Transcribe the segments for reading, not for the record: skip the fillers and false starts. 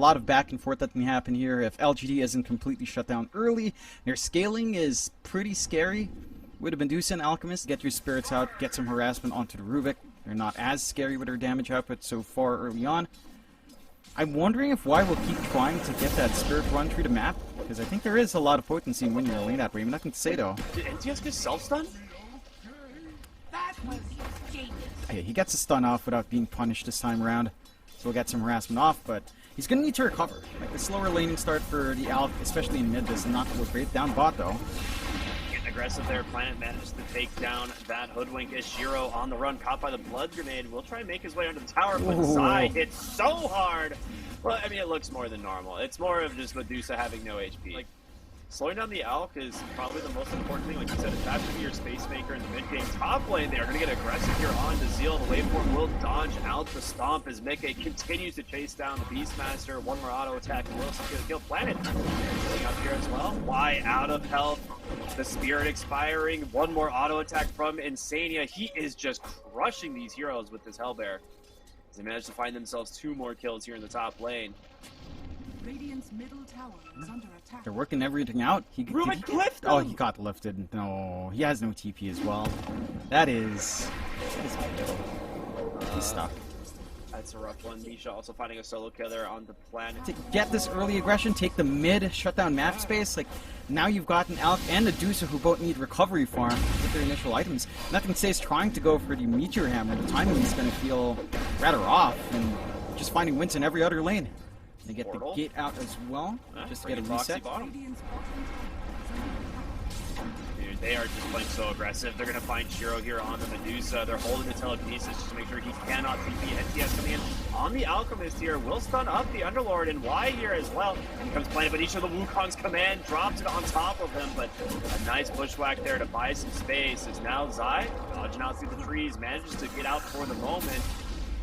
lot of back and forth that can happen here. If LGD isn't completely shut down early, their scaling is pretty scary. With a Medusa and Alchemist, get your spirits out, get some harassment onto the Rubik. They're not as scary with their damage output so far early on. I'm wondering if Y will keep trying to get that spirit run through the map, because I think there is a lot of potency in winning your lane that way. I mean, nothing to say though. Did NTS get self-stun? Okay, he gets a stun off without being punished this time around, so we'll get some harassment off, but he's going to need to recover. Like, the slower laning start for the Alp, especially in mid, does not look great. Down bot though. Getting aggressive there, Planet manages to take down that Hoodwink as Shiro on the run, caught by the Blood Grenade. Will try and make his way under the tower, but Zai hits so hard! Well, I mean, it looks more than normal. It's more of just Medusa having no HP. Like, slowing down the Alk is probably the most important thing. Like you said, it's has to be your Space Maker in the mid-game. Top lane, they are going to get aggressive here on to Zeal. The waveform will dodge out the Stomp as Mickey continues to chase down the Beastmaster. One more auto attack and will secure the kill. Planet going up here as well. Y out of health. The Spirit expiring. One more auto attack from Insania. He is just crushing these heroes with this Hellbear. As they manage to find themselves 2 more kills here in the top lane. Radiant's middle tower is under attack. They're working everything out. Rubik lifted! Oh, he got lifted. No, he has no TP as well. That is he's stuck. That's a rough one. Nisha also finding a solo killer on the Planet. To get this early aggression, take the mid, shut down map space. Like, now you've got an Alk and a Medusa who both need recovery farm with their initial items. Nothing says trying to go for the Meteor Hammer. The timing is going to feel rather off, and just finding wins in every other lane. They get the gate out as well, just to get a reset. Dude, they are just playing so aggressive. They're going to find Shiro here on the Medusa. They're holding the telekinesis just to make sure he cannot TP. NTS coming in on the Alchemist here. Will stun up the Underlord and Y here as well. And he comes Planet, but each of the Wukong's command drops it on top of him. But a nice bushwhack there to buy some space. Is now Zai dodging out through the trees, manages to get out for the moment.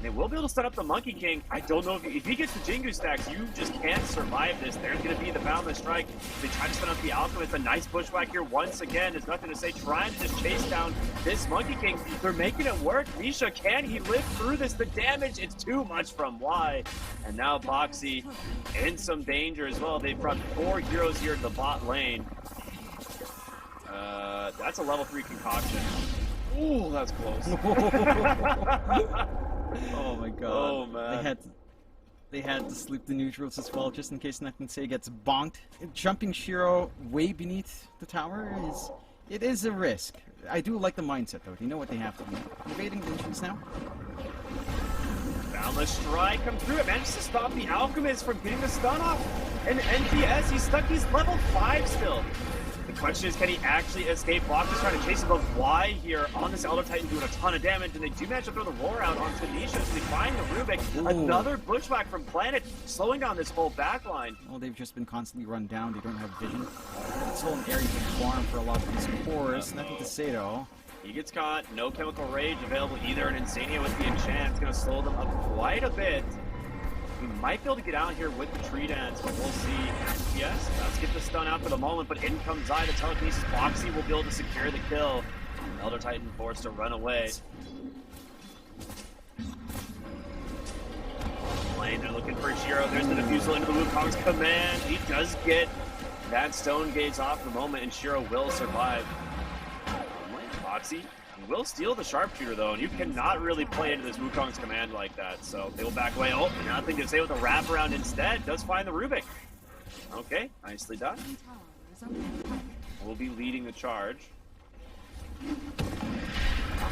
They will be able to set up the Monkey King. I don't know if he gets the Jingu stacks, you just can't survive this. There's going to be the Boundless Strike. They try to set up the Alchemist. A nice bushwhack here once again. There's nothing to say. Trying to just chase down this Monkey King. They're making it work. Nisha, can he live through this? The damage, it's too much from Y. And now Boxy in some danger as well. They've brought 4 heroes here to the bot lane. That's a level 3 concoction. Ooh, that's close. Oh my god. Oh man. They had to sleep the neutrals as well, just in case Say gets bonked. Jumping Shiro way beneath the tower is a risk. I do like the mindset though. They know what they have to do. Invading the entrance now. Boundless Strike come through. It manages to stop the Alchemist from getting the stun off. And NTS, he's stuck. He's level 5 still. The question is, can he actually escape? Block is trying to chase him, but Y here on this Elder Titan doing a ton of damage, and they do manage to throw the roar out onto Nisha, so they find the Rubik. Ooh. Another bushwhack from Planet, slowing down this whole backline. Well, they've just been constantly run down. They don't have vision. It's all an area to farm for a lot of these cores. Nothing to say though. He gets caught. No Chemical Rage available either, and Insania with the enchant is going to slow them up quite a bit. We might be able to get out here with the tree dance, but we'll see. Yes, let's get the stun out for the moment, but in comes Zai, the telekinesis. Boxy will be able to secure the kill. Elder Titan forced to run away. Lane, they're looking for Shiro. There's the defusal into the Wukong's command. He does get that stone gaze off the moment, and Shiro will survive. Boxy will steal the sharpshooter though, and you cannot really play into this Wukong's command like that, so they will back away. Oh, nothing to say with a wraparound instead. Does find the Rubik. Okay, nicely done. We'll be leading the charge.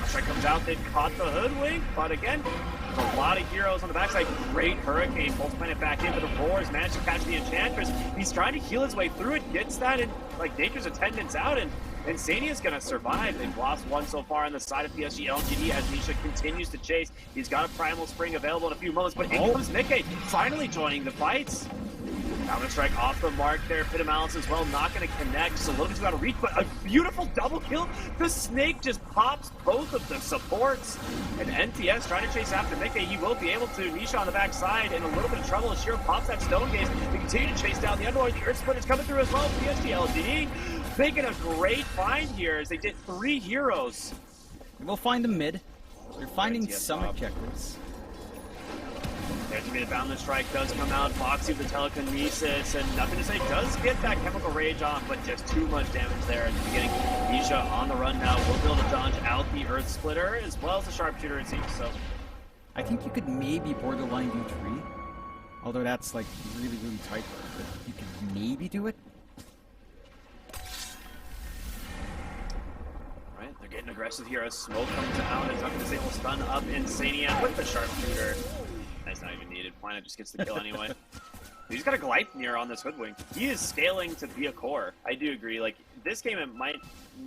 Strike comes out, they've caught the Hoodwink, but again, there's a lot of heroes on the backside. Great Hurricane, pulls Planet back in, but the Roars managed to catch the Enchantress. He's trying to heal his way through it, gets that, and like Nature's attendants out, and Insania's gonna survive. They've lost one so far on the side of PSG.LGD as Nisha continues to chase. He's got a Primal Spring available in a few moments, but in comes Mickey, finally joining the fights. Counter strike off the mark there. Pitamalus as well, not going to connect. Just a little bit too out of reach, but a beautiful double kill. The Snake just pops both of the supports. And NTS trying to chase after Mickey. He will be able to. Nisha on the backside in a little bit of trouble as Shiro pops that Stone Gaze. They continue to chase down the Underlord. The Earth Splitter's coming through as well. PSG.LGD making a great find here as they did 3 heroes. We'll find them mid. They're finding some objectives. Reggie, the Boundless Strike does come out. Foxy with the Telekinesis, and nothing to say does get that Chemical Rage off, but just too much damage there at the beginning. Nisha on the run now will be able to dodge out the Earth Splitter as well as the Sharpshooter, it seems. So I think you could maybe borderline do 3, although that's like really, really tight. But you could maybe do it. They're getting aggressive here as smoke comes out. It's not going to disable stun up Insania with the Sharpshooter. That's not even needed. Planet just gets the kill anyway. He's got a Gleipnir on this Hoodwink. He is scaling to be a core. I do agree. Like, this game, it might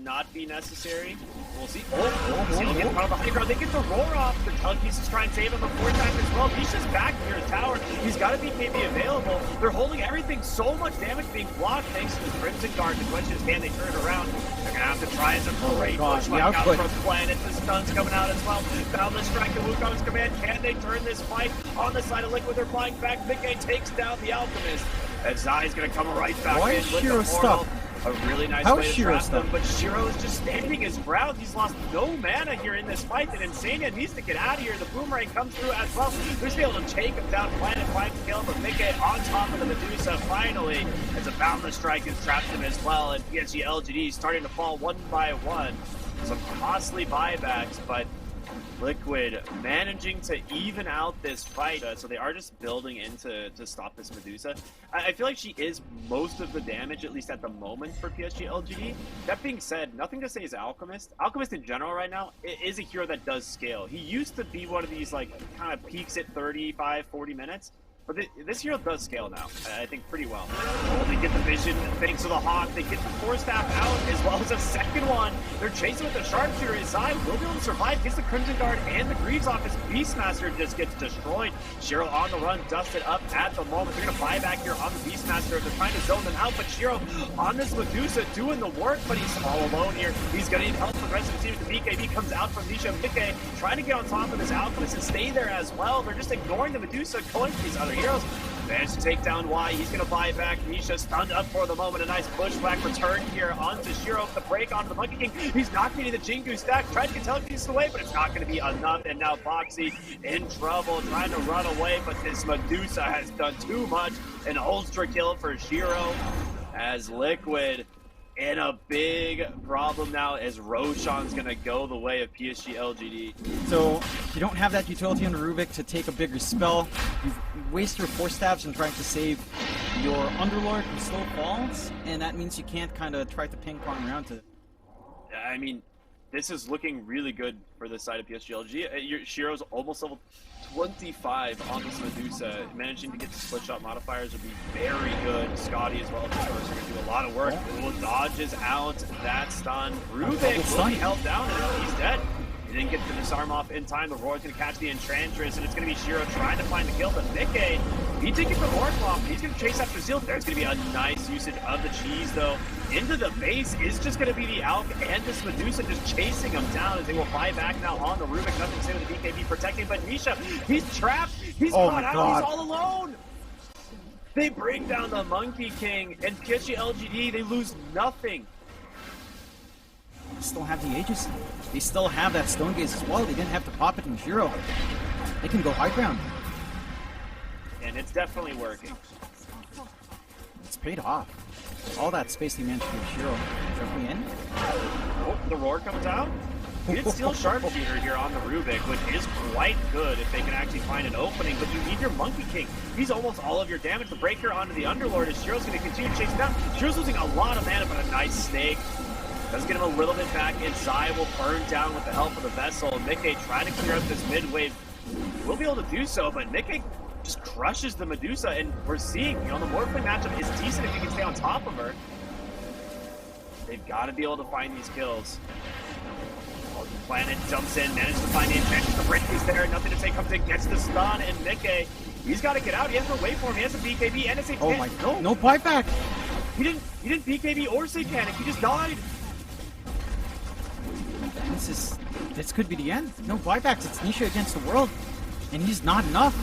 not be necessary. We'll see. He'll get part of the high ground. They get the roar off. The Telekinesis try and save him before time as well. He's just back near his tower. He's got a BKB available. They're holding everything. So much damage being blocked thanks to the Crimson Guard. The question is, can they turn it around? They're going to have to try as a great pushback out from Planet. The stun's coming out as well. Boundless Strike to Wukong's command. Can they turn this fight on the side of Liquid? They're flying back. Mickey takes down the Alchemist. As Zai's going to come right back in with the portal. A really nice way to trap them, but Shiro is just standing his ground. He's lost no mana here in this fight, and Insania needs to get out of here. The Boomerang comes through as well. They're just able to take him down. Planet finds the kill, but Mickey on top of the Medusa finally, as a Boundless Strike has trapped him as well, and PSG.LGD starting to fall one by one. Some costly buybacks, but Liquid managing to even out this fight, so they are just building in to stop this Medusa. I feel like she is most of the damage, at least at the moment, for PSG.LGD. That being said, nothing to say is Alchemist. Alchemist in general right now is a hero that does scale. He used to be one of these, like, kind of peaks at 35, 40 minutes. But this hero does scale now, I think, pretty well. Oh, they get the vision thanks to the Hawk. They get the Force Staff out as well as a second one. They're chasing with the Sharpshooter. Zai will be able to survive. Gets the Crimson Guard and the Greaves off. His Beastmaster just gets destroyed. Shiro on the run, dusted up at the moment. They're going to buy back here on the Beastmaster. They're trying to zone them out, but Shiro on this Medusa doing the work, but he's all alone here. He's going to need help from the rest of the team. The BKB comes out from Nisha. Mickey trying to get on top of this Alchemist and stay there as well. They're just ignoring the Medusa, going for these other heroes. Managed to take down Y. He's going to buy back. Nisha stunned up for the moment. A nice pushback return here onto Shiro. The break onto the Monkey King. He's not getting the Jingu stack. Tried to get Telekinesis away, but it's not going to be enough. And now Foxy in trouble, trying to run away, but this Medusa has done too much. An ultra kill for Shiro as Liquid in a big problem now as Roshan's going to go the way of PSG.LGD. So you don't have that utility on the Rubik to take a bigger spell. You waste your Force Staffs in trying to save your Underlord who still falls, and that means you can't kind of try to ping pong around to. I mean, this is looking really good for this side of PSG.LGD. Shiro's almost level 25 on this Medusa. Managing to get the split shot modifiers would be very good. Scotty as well as the first are going to do a lot of work. Little dodges out that stun. Rubik will be held down and he's dead. He didn't get the disarm off in time. The Roar's going to catch the Enchantress, and it's going to be Shiro trying to find the kill. But Mickey, he did get the Roar off. He's going to chase after Zeal. There's going to be a nice usage of the cheese, though. Into the base is just going to be the Alk and this Medusa just chasing him down as they will buy back now on the Rubik. Nothing to say with the BKB protecting, but Nisha, he's trapped. He's caught out. He's all alone. They bring down the Monkey King, and PSG.LGD, they lose nothing. They still have the Aegis. They still have that Stone Gaze as well. They didn't have to pop it in Shiro. They can go high ground. And it's definitely working. It's paid off. All that space they managed to give Shiro. Jumping in. Oh, the Roar comes out. You did steal Sharpshooter here on the Rubik, which is quite good if they can actually find an opening, but you need your Monkey King. He's almost all of your damage. The breaker onto the Underlord as Shiro's going to continue to chase him down. Shiro's losing a lot of mana, but a nice snake. Does get him a little bit back inside. Will burn down with the help of the Vessel. Mickey trying to clear up this mid-wave. Will be able to do so, but Mickey just crushes the Medusa, and we're seeing, the Morphling matchup is decent if you can stay on top of her. They've got to be able to find these kills. Oh, the Planet jumps in, manages to find the Enchantress. The break is there. Nothing to say. Comes in, gets the stun, and Mickey, he's got to get out. He has no way for him. He has a BKB and a Satanic. Oh my god. No buyback. He didn't BKB or Satanic. He just died. This could be the end. No buybacks. It's Nisha against the world, and he's not enough.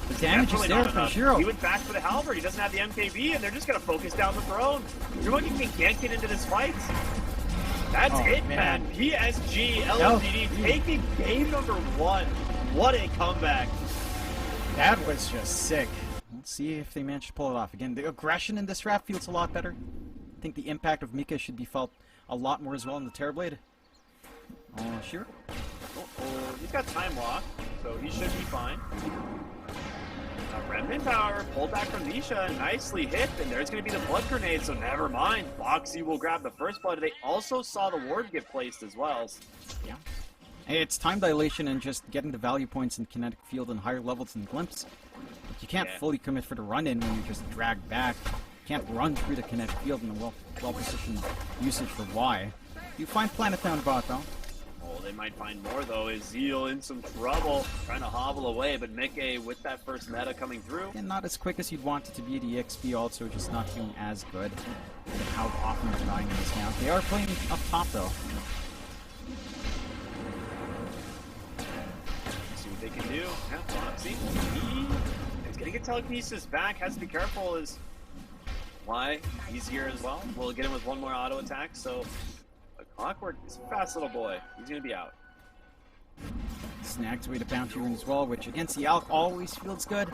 The damage is there from Shiro. He went back for the Halberd. He doesn't have the MKB, and they're just gonna focus down the throne. Your Monkey King can't get into this fight. That's it, man. PSG.LGD taking game number 1. What a comeback. That was just sick. Let's see if they manage to pull it off. Again, the aggression in this draft feels a lot better. I think the impact of Mika should be felt a lot more as well in the Terrorblade. Shiro? He's got time lock, so he should be fine. Remnant Tower pulled back from Nisha, nicely hit, and there's going to be the blood grenade, so never mind. Boxy will grab the first blood. They also saw the ward get placed as well. Yeah. It's time dilation and just getting the value points in kinetic field and higher levels in Glimpse. But you can't fully commit for the run-in when you're just dragged back. You can't run through the kinetic field in a well-positioned usage for Y. You find Planet down bot though. Oh, they might find more though. Is Zeal in some trouble? Trying to hobble away, but Mickey with that first meta coming through. And not as quick as you'd want it to be. The XP also just not feeling as good. And how often they're dying in this count. They are playing up top though. See what they can do. Yeah, Foxy. He's gonna get telekinesis back. Has to be careful. Is why he's here as well. We'll get him with one more auto attack. So Clockwork is a fast little boy. He's gonna be out. Snags away to Bounty Rune as well, which against the Alk always feels good.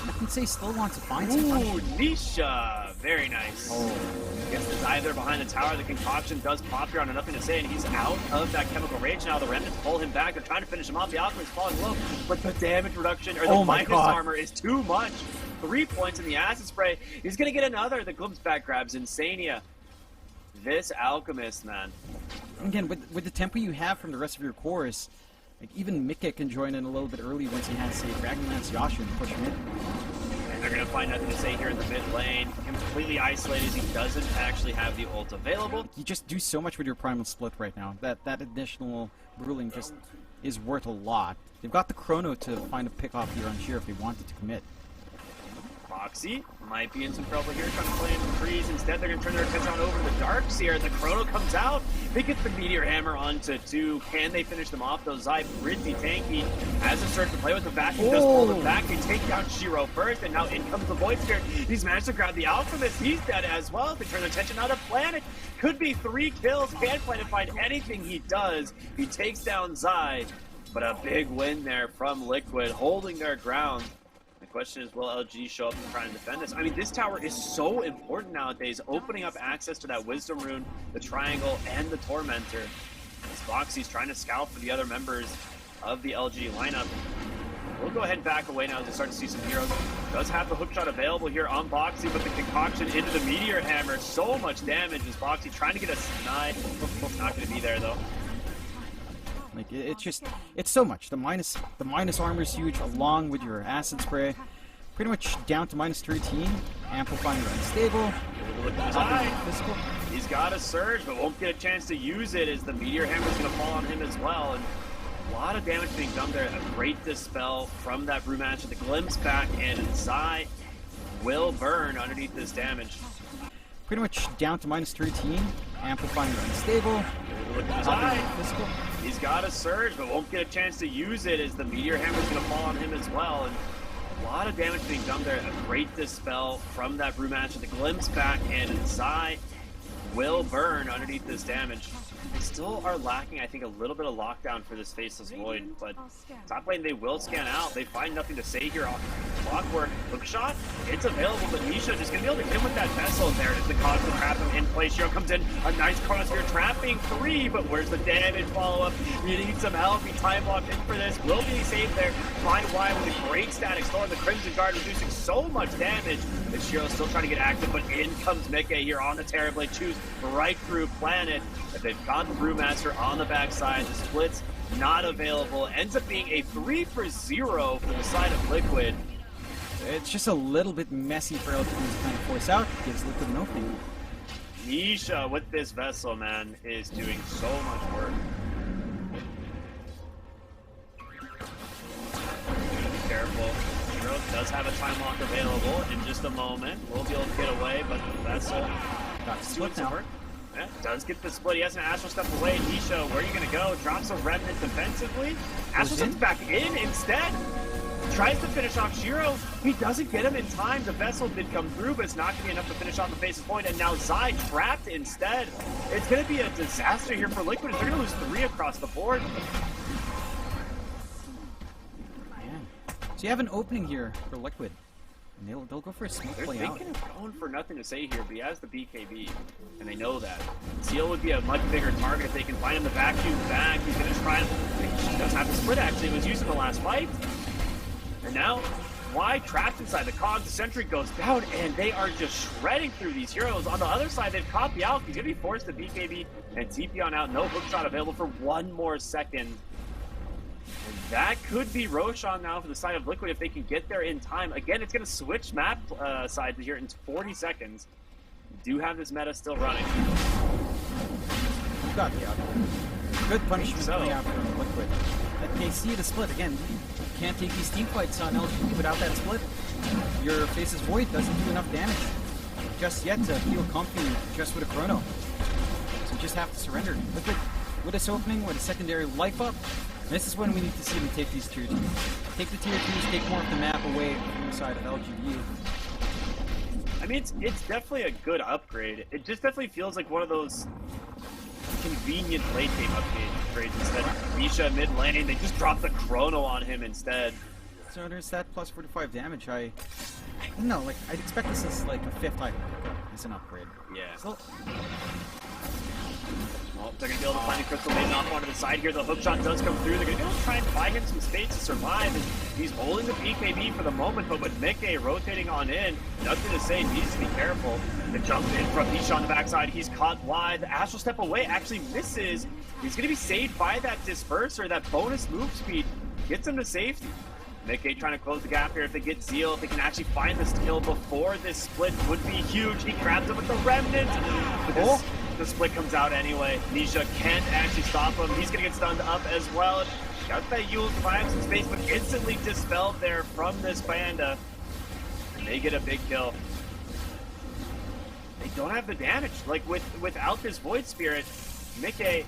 I can say still wants to find some punch. Ooh, Nisha! Very nice. Oh. Gets the Zyther behind the tower. The concoction does pop here on nothing to say, and he's out of that chemical rage now. The remnants pull him back. They're trying to finish him off. The Alchemist falling low, but the damage reduction, or the minus armor, is too much. 3 points in the acid spray. He's gonna get another. The glimpse back grabs Insania. This Alchemist, man. Again, with the tempo you have from the rest of your chorus, like even Mika can join in a little bit early once he has, say, Dragonlance Yasha and push him in. And they're going to find nothing to say here in the mid lane. Completely isolated as he doesn't actually have the ult available. You just do so much with your Primal Split right now. That additional ruling just is worth a lot. They've got the Chrono to find a pick-off here on Sheer if they wanted to commit. Foxy might be in some trouble here, trying to play in the trees. Instead, they're going to turn their attention on over to the Darks here. The Chrono comes out. They get the Meteor Hammer onto 2. Can they finish them off? Though Zai pretty tanky. As they start to play with the vacuum, does pull them back. They take down Shiro first, and now in comes the Void Spirit. He's managed to grab the Alchemist. He's dead as well. They turn their attention on to Planet. Could be 3 kills. Can't Planet find anything he does. He takes down Zai. But a big win there from Liquid, holding their ground. The question is, will LG show up and try and defend this? I mean, this tower is so important nowadays, opening up access to that Wisdom Rune, the Triangle, and the Tormentor. As Foxy's trying to scout for the other members of the LG lineup. We'll go ahead and back away now as we start to see some heroes. Does have the hookshot available here on Boxy, but the concoction into the Meteor Hammer. So much damage as Boxy trying to get a snide. Not going to be there, though. Like it's so much. The minus armor is huge, along with your acid spray. Pretty much down to minus 13. Amplifying your unstable. Look at his eye. Physical. He's got a surge, but won't get a chance to use it as the Meteor Hammer is going to fall on him as well. And a lot of damage being done there. A great dispel from that brew match. The glimpse back, and Zai will burn underneath this damage. Pretty much down to minus 13. Amplifying your unstable. Look at his eye. Physical. He's got a surge, but won't get a chance to use it as the Meteor Hammer is going to fall on him as well. And a lot of damage being done there. A great dispel from that brew match. The glimpse back, and Zai will burn underneath this damage. They still are lacking, I think, a little bit of lockdown for this Faceless Void, but top lane they will scan out. They find nothing to say here on Clockwork. Hookshot, it's available, but Nisha just gonna be able to get him with that vessel there as the cause to trap him in place. Shiro comes in, a nice crosshair trapping 3, but where's the damage follow-up? You need some help. He time locked in for this. Will be saved there by Y with a great static storm. The Crimson Guard reducing so much damage that Shiro's still trying to get active, but in comes Mickey here on the Terrorblade. Choose right through Planet. If they've got the Brewmaster on the backside, the split's not available. Ends up being a 3-for-0 for the side of Liquid. It's just a little bit messy for LG to kind of force out. Gives Liquid an opening. Nisha with this vessel, man, is doing so much work. Be careful. Shiro does have a time lock available in just a moment. We'll be able to get away, but the vessel got to split now. Yeah, does get the split. He has an Astral Step away. Nisha, where are you going to go? Drops a Remnant defensively. Astral Step's back in instead. Tries to finish off Shiro. He doesn't get him in time. The vessel did come through, but it's not going to be enough to finish off the Faceless Void. And now Zai trapped instead. It's going to be a disaster here for Liquid. They're going to lose 3 across the board. Man, So you have an opening here for Liquid. And they'll go for a smoke They're play out. thinking of going for nothing to say here, but he has the BKB, and they know that. Zeal would be a much bigger target if they can find him the vacuum back. He's going to try and... He does have the split, actually. He was using the last fight. And now, wide trapped inside the cogs. The sentry goes down, and they are just shredding through these heroes. On the other side, they've caught the Alk. He's going to be forced to BKB and TP on out. No hook shot available for one more second. And that could be Roshan now for the side of Liquid if they can get there in time. Again, it's going to switch map sides here in 40 seconds. We do have this meta still running. You got the out. Good punishment So. coming out from Liquid. They see the split again. You can't take these team fights on LGD without that split. Your Face's Void doesn't do enough damage just yet to feel comfy just with a chrono. So you just have to surrender. Liquid with this opening, with a secondary life up. This is when we need to see them take these tier 2s. Take the tier 2s, take more of the map away from the side of LGD. I mean, it's definitely a good upgrade. It just definitely feels like one of those convenient late game upgrades instead. Misha mid lane, they just drop the chrono on him instead. So there's that plus 45 damage. I don't know, like, I'd expect this as like a 5th item as an upgrade. Yeah. So, Well, they're going to be able to find the Crystal Maiden off onto the side here. The hook shot does come through. They're going to be able to try and buy him some space to survive. He's holding the BKB for the moment, but with Mickey rotating on in, nothing to say, needs to be careful. The jump in from Misha on the backside. He's caught wide. The Astral Step away actually misses. He's going to be saved by that Disperser, that bonus move speed. Gets him to safety. Mickey trying to close the gap here. If they get Zeal, if they can actually find this kill before this split would be huge. He grabs him with the Remnant. But the split comes out anyway. Nisha can't actually stop him. He's going to get stunned up as well. Got that Yule to buy him some space, but instantly dispelled there from this Panda. And they get a big kill. They don't have the damage. Like, without this Void Spirit, Mickey,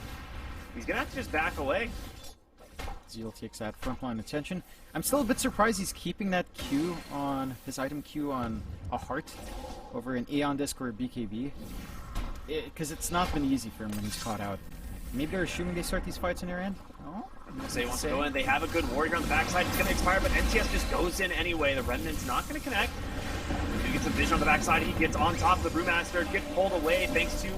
he's going to have to just back away. Zeal takes that frontline attention. I'm still a bit surprised he's keeping that Q on, his item Q on a heart over an Aeon Disc or a BKB. Because it's not been easy for him when he's caught out. Maybe they're assuming they start these fights in their end? Oh, Say wants to go in. They have a good warrior on the backside. It's going to expire, but NTS just goes in anyway. The Remnant's not going to connect. He gets some vision on the backside. He gets on top of the Brewmaster. Gets pulled away thanks to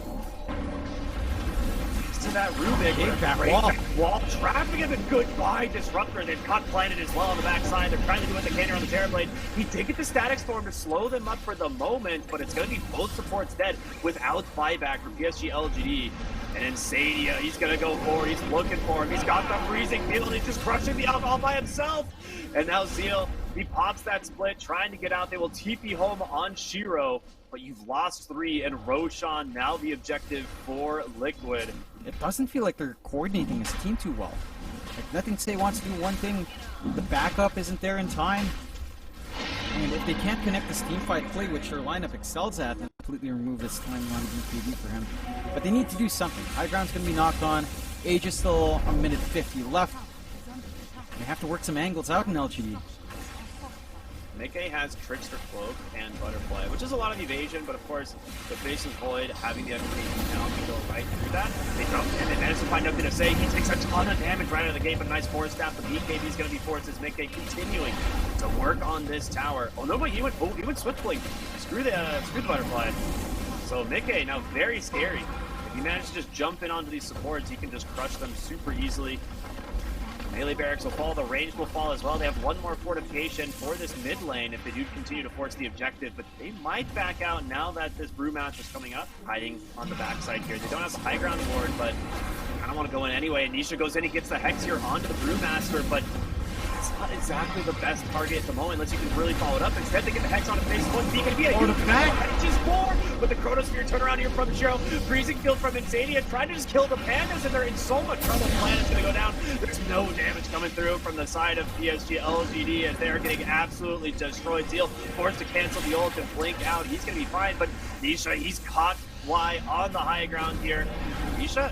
that Rubik. Back wall trapping him, and goodbye Disruptor. They've caught Planet as well on the backside. They're trying to do what they can here on the Terrorblade. He did get the Static Storm to slow them up for the moment, but it's going to be both supports dead without buyback from PSG.LGD. And Insadia, he's going to go forward. He's looking for him. He's got the freezing field. He's just crushing the alcohol by himself. And now Zeal, he pops that split, trying to get out. They will TP home on Shiro, but you've lost 3, and Roshan now the objective for Liquid. It doesn't feel like they're coordinating as a team too well. Like, Nothing Say wants to do one thing, the backup isn't there in time. And if they can't connect this team fight play, which their lineup excels at, then completely remove this timing on BKB for him. But they need to do something. High ground's going to be knocked on. Age is still a minute 50 left. They have to work some angles out in LGD. Mickey has Trickster Cloak and Butterfly, which is a lot of evasion, but of course, the Faceless Void having the evasion now can go right through that. They jump and they manage to find nothing to say. He takes a ton of damage right out of the gate, but a nice force staff. The BKB is going to be forced as Mickey continuing to work on this tower. Oh no, but he went Swift Blink. Screw the Butterfly. So Mickey now very scary. If he manages to just jump in onto these supports, he can just crush them super easily. Melee barracks will fall, the range will fall as well. They have one more fortification for this mid lane if they do continue to force the objective, but they might back out now that this Brewmaster is coming up, hiding on the backside here. They don't have the high ground ward, but I don't want to go in anyway. And Nisha goes in, he gets the Hex here onto the Brewmaster, but it's not exactly the best target at the moment unless you can really follow it up. Instead, they get the Hex on his face. One beacon, be a huge Hex 4, but the Chronosphere turnaround here from the Shiro. Freezing field from Insadia, trying to just kill the Pandas, and they're in so much trouble. Planet's gonna go down. There's no damage coming through from the side of PSG.LGD as they're getting absolutely destroyed. Zeal forced to cancel the ult and blink out. He's gonna be fine, but Nisha, he's caught Y on the high ground here. Nisha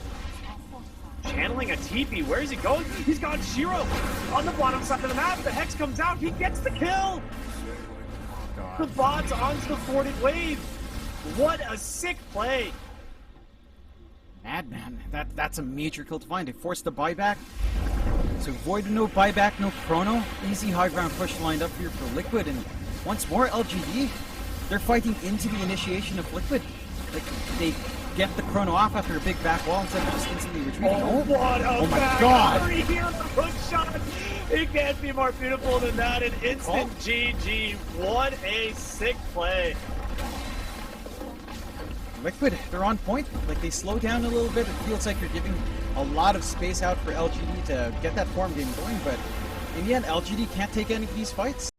channeling a TP. Where is he going? He's got Shiro on the bottom side of the map. The Hex comes out. He gets the kill. The bot's onto the thwarted wave. What a sick play. Madman, that's a major kill to find. They forced the buyback. So Void, no buyback, no chrono. Easy high ground push lined up here for Liquid, and once more LGD, they're fighting into the initiation of Liquid. Like, they get the chrono off after a big back wall instead of just instantly retreating. What a Oh my back God. three here on the hook shot. It can't be more beautiful than that. An instant GG. What a sick play. Liquid, they're on point. Like, they slow down a little bit. It feels like you're giving a lot of space out for LGD to get that form game going, but in the end, LGD can't take any of these fights.